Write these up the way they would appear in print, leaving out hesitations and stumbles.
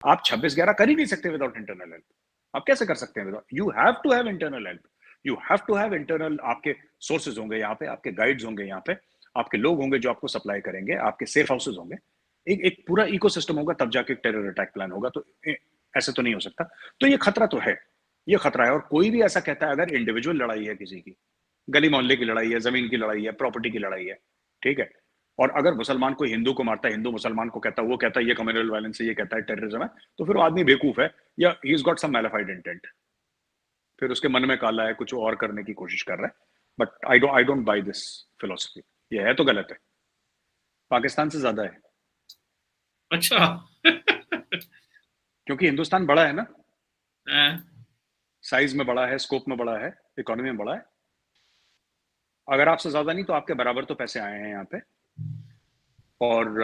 आप 26/11 कर ही नहीं सकते विदाउट इंटरनल हेल्प। आप कैसे कर सकते हैं without? You have to have internal help, you have to have internal, आपके सोर्सेज होंगे यहाँ पे, आपके गाइड्स होंगे यहाँ पे, आपके लोग होंगे जो आपको सप्लाई करेंगे, आपके सेफ हाउसेज होंगे, एक पूरा इकोसिस्टम होगा, तब जाके टेरर अटैक प्लान होगा। तो ऐसे तो नहीं हो सकता। तो ये खतरा तो है, ये खतरा है। और कोई भी ऐसा कहता है, अगर इंडिविजुअल लड़ाई है किसी की, गली मोहल्ले की लड़ाई है, जमीन की लड़ाई है, प्रॉपर्टी की लड़ाई है, ठीक है, और अगर मुसलमान कोई हिंदू को मारता है, हिंदू मुसलमान को कहता है, वो कहता है ये कम्युनल वायलेंस है, ये कहता है टेररिज्म है, तो फिर वो आदमी बेवकूफ है, या he is got some malafide intent, फिर उसके मन में काला है, कुछ और करने की कोशिश कर रहा है। But I don't by this philosophy. ये है तो गलत है, पाकिस्तान से ज्यादा है। अच्छा। क्योंकि हिंदुस्तान बड़ा है ना, हाँ। साइज में बड़ा है, स्कोप में बड़ा है, इकोनॉमी में बड़ा है। अगर आपसे ज्यादा नहीं तो आपके बराबर तो पैसे आए हैं यहाँ पे। और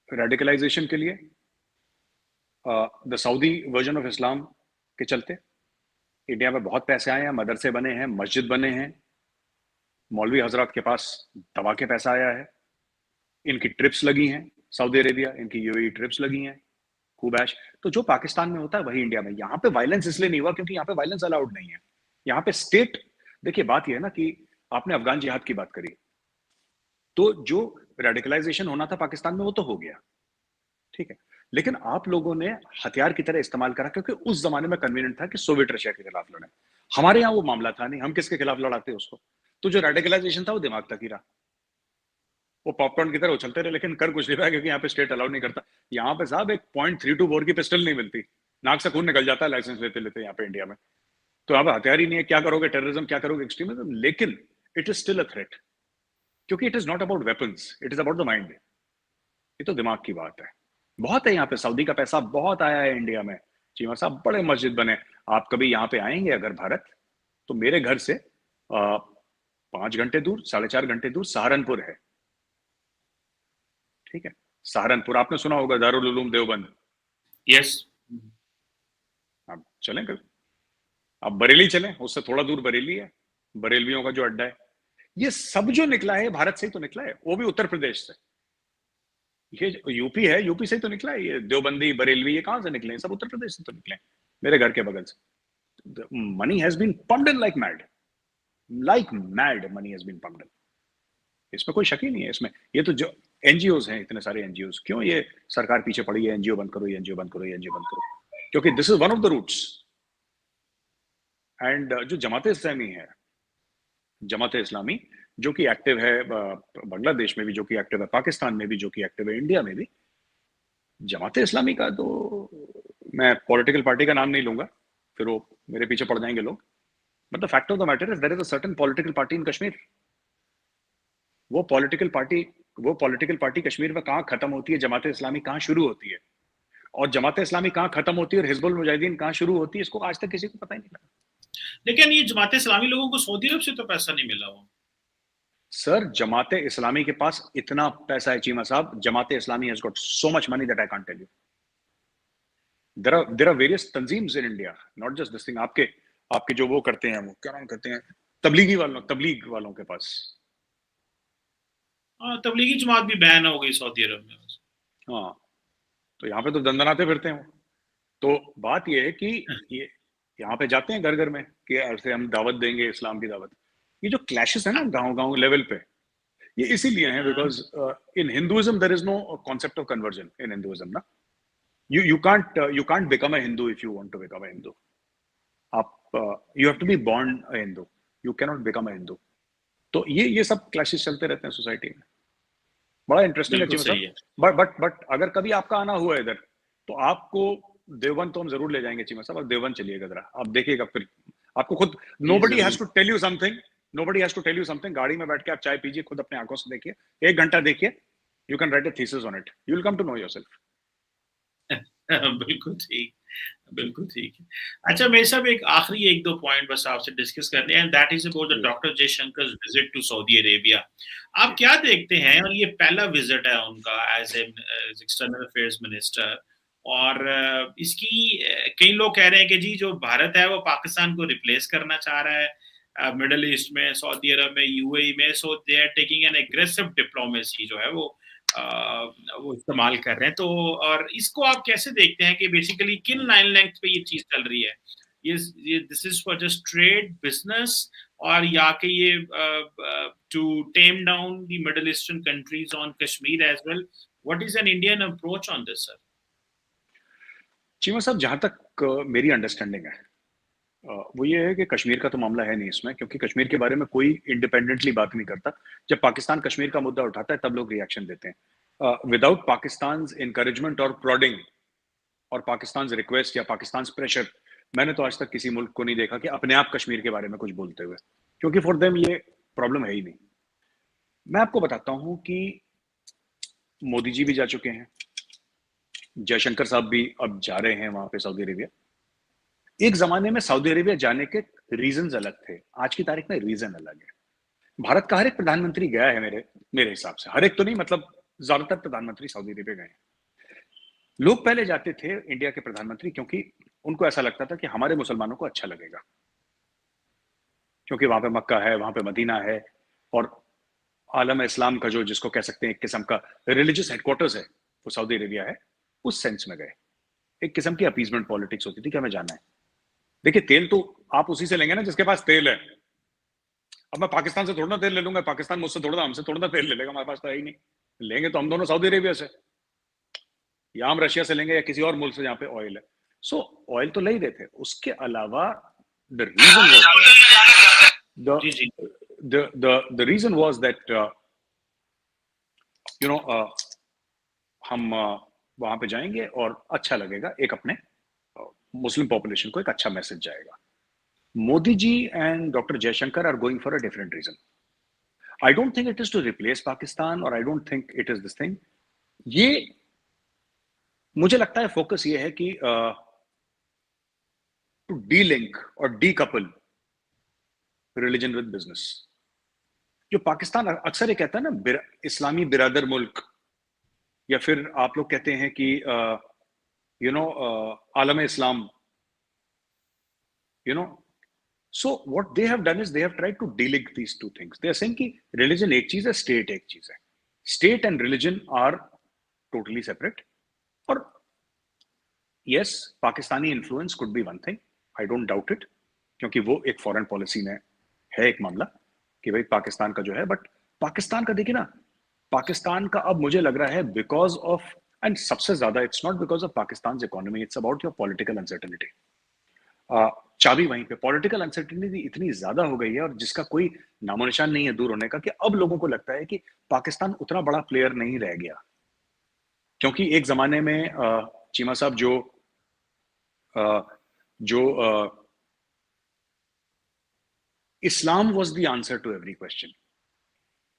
रेडिकलाइजेशन के लिए the Saudi version of Islam के चलते इंडिया में बहुत पैसे आए हैं, मदरसे बने हैं, मस्जिद बने हैं, मौलवी हजरत के पास दबा के पैसा आया है, इनकी ट्रिप्स लगी हैं सऊदी अरेबिया, इनकी यूएई ट्रिप्स लगी हैं, खूब ऐश। तो जो पाकिस्तान में होता है वही इंडिया में। यहाँ पे वायलेंस इसलिए नहीं हुआ क्योंकि यहाँ पे वायलेंस अलाउड नहीं है। यहाँ पे स्टेट, देखिए बात यह है ना कि आपने अफगान जिहाद की बात करी, तो जो रेडिकलाइजेशन होना था पाकिस्तान में वो तो हो गया, ठीक है, लेकिन आप लोगों ने हथियार की तरह इस्तेमाल करा क्योंकि उस जमाने में कन्वीनियंट था कि सोवियत रशिया के खिलाफ लड़े। हमारे यहाँ वो मामला था नहीं, हम किसके खिलाफ लड़ाते उसको। तो जो रेडिकलाइजेशन था वो दिमाग तक ही रहा, वो पॉपकॉर्न की तरह उछलते रहे, लेकिन कर कुछ नहीं पाया क्योंकि यहाँ पे स्टेट अलाउ नहीं करता। यहाँ पे साहब एक .32 बोर की पिस्टल नहीं मिलती, नाक से खून निकल जाता है लाइसेंस लेते लेते यहाँ पे इंडिया में। तो यहाँ पे हथियार ही नहीं है, क्या करोगे टेररिज्म, क्या करोगे एक्सट्रीमिज्म। लेकिन it is still a threat, क्योंकि it is not about weapons, it is about the mind. ये तो दिमाग की बात है। बहुत है यहाँ पे, सऊदी का पैसा बहुत आया है इंडिया में, चीमा साहब, बड़े मस्जिद बने। आप कभी यहाँ पे आएंगे अगर भारत, तो मेरे घर से 5 घंटे दूर, 4.5 घंटे दूर सहारनपुर है, ठीक है। सहारनपुर आपने सुना होगा, दारुल उलूम देवबंद। यस। आप चलें कभी, आप बरेली चलें, उससे थोड़ा दूर बरेली है, बरेलवियों का जो अड्डा है। ये सब जो निकला है भारत से ही तो निकला है, वो भी उत्तर प्रदेश से। ये यूपी है, यूपी से ही तो निकला है। ये देवबंदी, बरेलवी, ये कहां से निकले हैं? सब उत्तर प्रदेश से तो निकले हैं, मेरे घर के बगल से। Money has been pumped in like mad money has been pumped in. इसमें कोई शक ही नहीं है इसमें। ये तो जो एनजीओज हैं, इतने सारे एनजीओज, क्यों ये सरकार पीछे पड़ी है, एनजीओ बंद करो, ये एनजीओ बंद करो, ये एनजीओ बंद करो, क्योंकि this is one of the roots. And जो जमात इस्लामी है, जमात इस्लामी जो कि एक्टिव है बांग्लादेश में भी, जो कि एक्टिव है पाकिस्तान में भी, जो कि एक्टिव है इंडिया में भी, जमात इस्लामी का तो मैं पॉलिटिकल पार्टी का नाम नहीं लूंगा, फिर वो मेरे पीछे पड़ जाएंगे लोग। But the fact of the matter is there is a certain political party in Kashmir. वो पॉलिटिकल पार्टी वो पॉलिटिकल पार्टी कश्मीर में कहाँ खत्म होती है, जमात इस्लामी कहाँ शुरू होती है, और जमात इस्लामी कहाँ खत्म होती है और हिजबुल मुजाहिदीन कहाँ शुरू होती है, इसको आज तक किसी को पता ही नहीं लगा। लेकिन ये जमात इस्लामी लोगों को सऊदी अरब से तो पैसा नहीं मिला हुआ। सर जमात इस्लामी के पास इतना पैसा है चीमा साहब, Jamaat Islami has got so much money that I can't tell you. There are various तंजीम्स in India, not just this thing. आपके आपके जो वो करते हैं, वो क्या नाम करते हैं, तबलीग वालों के पास। हाँ, तबलीगी जमात भी बैन हो गई सऊदी अरब में। हाँ, तो यहाँ पे तो दंदनाते फिरते हैं वो। तो बात ये है कि ये यहाँ पे जाते हैं घर घर में कि ऐसे हम दावत देंगे, इस्लाम की दावत। ये जो क्लैशेस है ना गांव गांव लेवल पे, ये इसीलिए है because in Hinduism there is no concept of conversion in Hinduism ना। You can't become a Hindu if you want to become a Hindu. आप you have to be born a Hindu, you can not become a Hindu. तो ये सब clashes चलते रहते हैं society में। बड़ा इंटरेस्टिंग है बिल्कुल चीमा सही साहब। है। बट अगर कभी आपका आना हुआ इधर, तो आपको देवबंद तो हम जरूर ले जाएंगे चीमा साहब। आप देवबंद चलिएगा जरा, आप देखिएगा फिर आपको खुद। जी नोबडी हैज जरूर। To tell you something, nobody has to tell you something. गाड़ी में बैठ के आप चाय पीजिए, खुद अपने आंखों से देखिए, 1 घंटा देखिए, you can write a thesis on it, you will come to know yourself. बिल्कुल ठीक। बिल्कुल ठीक है। अच्छा मेरे साहब, एक आखिरी 1-2 पॉइंट बस आपसे डिस्कस करने हैं, and that is about the जी doctor Jaishankar visit to Saudi Arabia. आप जी क्या देखते हैं, और ये पहला विजिट है उनका as an external affairs minister, और इसकी कई लोग कह रहे हैं कि जी जो भारत है वो पाकिस्तान को रिप्लेस करना चाह रहा है मिडिल ईस्ट में, सऊदी अरब में, यूएई में, so they are taking an aggressive diplomacy जो है वो वो इस्तेमाल कर रहे हैं। तो और इसको आप कैसे देखते हैं कि बेसिकली किन लाइन लेंथ पे ये चीज चल रही है? ये this is for just trade business, और या कि ये to tame down the middle eastern countries on Kashmir as well? What is an Indian approach on this, sir? Cheema साहब, जहां तक मेरी अंडरस्टैंडिंग है, वो ये है कि कश्मीर का तो मामला है नहीं इसमें, क्योंकि कश्मीर के बारे में कोई इंडिपेंडेंटली बात नहीं करता। जब पाकिस्तान कश्मीर का मुद्दा उठाता है तब लोग रिएक्शन देते हैं, विदाउट पाकिस्तान इनकरेजमेंट और प्रोडिंग और पाकिस्तान रिक्वेस्ट या पाकिस्तान प्रेशर। मैंने तो आज तक किसी मुल्क को नहीं देखा कि अपने आप कश्मीर के बारे में कुछ बोलते हुए, क्योंकि फॉर देम ये प्रॉब्लम है ही नहीं। मैं आपको बताता हूं कि मोदी जी भी जा चुके हैं, जयशंकर साहब भी अब जा रहे हैं वहां पे सऊदी अरेबिया। एक जमाने में सऊदी अरेबिया जाने के रीजंस अलग थे, आज की तारीख में रीजन अलग है। भारत का हर एक प्रधानमंत्री गया है, मेरे मेरे हिसाब से हर एक तो नहीं, मतलब ज्यादातर प्रधानमंत्री सऊदी अरेबिया गए हैं। लोग पहले जाते थे इंडिया के प्रधानमंत्री, क्योंकि उनको ऐसा लगता था कि हमारे मुसलमानों को अच्छा लगेगा, क्योंकि वहां पे मक्का है, वहां पे मदीना है, और आलम इस्लाम का जो जिसको कह सकते हैं एक किस्म का रिलीजियस हेडक्वार्टर्स है, वो सऊदी अरेबिया है। उस सेंस में गए, एक किस्म की अपीजमेंट पॉलिटिक्स होती थी कि हमें जाना है। देखिए, तेल तो आप उसी से लेंगे ना जिसके पास तेल है। अब मैं पाकिस्तान से थोड़ा ना तेल ले लूंगा, पाकिस्तान मुझसे थोड़ा ना, हमसे थोड़ा ना तेल ले लेगा, हमारे पास तो है ही नहीं। लेंगे तो हम दोनों सऊदी अरेबिया से, या हम रशिया से लेंगे या किसी और मुल्क से जहां पे ऑयल है। सो ऑयल तो ले ही रहे थे। उसके अलावा द रीजन जी जी। The reason was that you know हम वहां पे जाएंगे और अच्छा लगेगा, एक अपने मुस्लिम पॉपुलेशन को एक अच्छा मैसेज जाएगा। Modi ji and doctor Jaishankar are going for a different reason. I don't think it is to replace Pakistan, और I don't think it is this thing. ये मुझे लगता है फोकस ये है कि टू डी-लिंक और डी-कपल रिलीजन विद बिजनेस। जो पाकिस्तान अक्सर ये कहता है ना, इस्लामी बिरादर मुल्क, या फिर आप लोग कहते हैं कि आलम इस्लाम, you know so what they have done is they have tried to delink these two things. They are saying कि religion एक चीज है, state एक चीज है। state and religion are totally separate। और yes, Pakistani influence could be one thing, I don't doubt it, क्योंकि वो एक फॉरेन पॉलिसी में है एक मामला कि भाई पाकिस्तान का जो है। बट पाकिस्तान का देखिए ना, पाकिस्तान का अब मुझे लग रहा है बिकॉज ऑफ, एंड सबसे ज्यादा it's not because of Pakistan economy, it's about your political uncertainty. चाबी वहीं पे, पॉलिटिकल अनसर्टेनिटी इतनी ज्यादा हो गई है और जिसका कोई नामो निशान नहीं है दूर होने का, कि अब लोगों को लगता है कि पाकिस्तान उतना बड़ा प्लेयर नहीं रह गया। क्योंकि एक जमाने में चीमा साहब जो Islam was the answer to every question.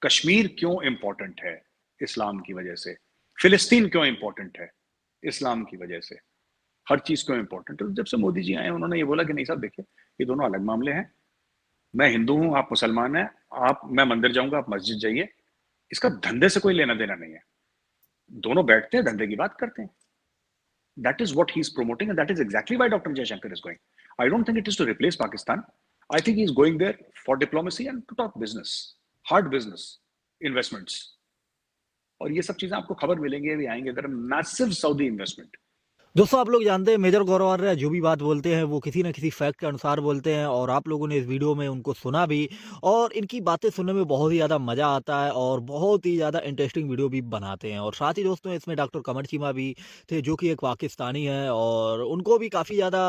Kashmir क्यों इंपॉर्टेंट है? इस्लाम की वजह से। फिलिस्तीन क्यों इंपॉर्टेंट है? इस्लाम की वजह से। हर चीज क्यों इंपॉर्टेंट है? जब से मोदी जी आए उन्होंने ये बोला कि नहीं साहब देखिए, ये दोनों अलग मामले हैं। मैं हिंदू हूं, आप मुसलमान हैं, मैं मंदिर जाऊंगा, आप मस्जिद जाइए। इसका धंधे से कोई लेना देना नहीं है। दोनों बैठते हैं, धंधे की बात करते हैं। That is what he's promoting, and that is exactly why Dr. Jaishankar is going. I don't think it is to replace Pakistan. I think he's going there for diplomacy and to talk business, hard business, investments. और ये सब चीजें आपको खबर मिलेंगी, अभी आएंगे इधर, मैसिव सऊदी इन्वेस्टमेंट। दोस्तों आप लोग जानते हैं मेजर गौरव आर्य जो भी बात बोलते हैं वो किसी न किसी फैक्ट के अनुसार बोलते हैं, और आप लोगों ने इस वीडियो में उनको सुना भी, और इनकी बातें सुनने में बहुत ही ज़्यादा मज़ा आता है और बहुत ही ज़्यादा इंटरेस्टिंग वीडियो भी बनाते हैं। और साथ ही दोस्तों इसमें डॉक्टर कमर चीमा भी थे जो कि एक पाकिस्तानी है, और उनको भी काफ़ी ज़्यादा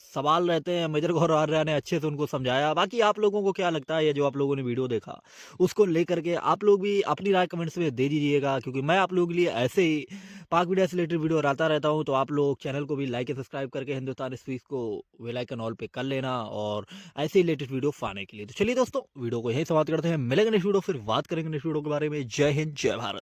सवाल रहते हैं। मेजर गौरव आर्य ने अच्छे से उनको समझाया। बाकी आप लोगों को क्या लगता है, ये जो आप लोगों ने वीडियो देखा उसको लेकर के आप लोग भी अपनी राय कमेंट्स में दे दीजिएगा, क्योंकि मैं आप लोगों के लिए ऐसे ही पाक मीडिया से रिलेटेड वीडियो लाता रहता हूँ। तो आप लोग चैनल को भी लाइक और सब्सक्राइब करके हिंदुस्तान स्पीच को बेल आइकन ऑल पे कर लेना, और ऐसे ही लेटेस्ट वीडियो पाने के लिए। तो चलिए दोस्तों वीडियो को यहीं समाप्त करते हैं, मिलेंगे नेक्स्ट वीडियो, फिर बात करेंगे नेक्स्ट वीडियो के बारे में। जय हिंद, जय भारत।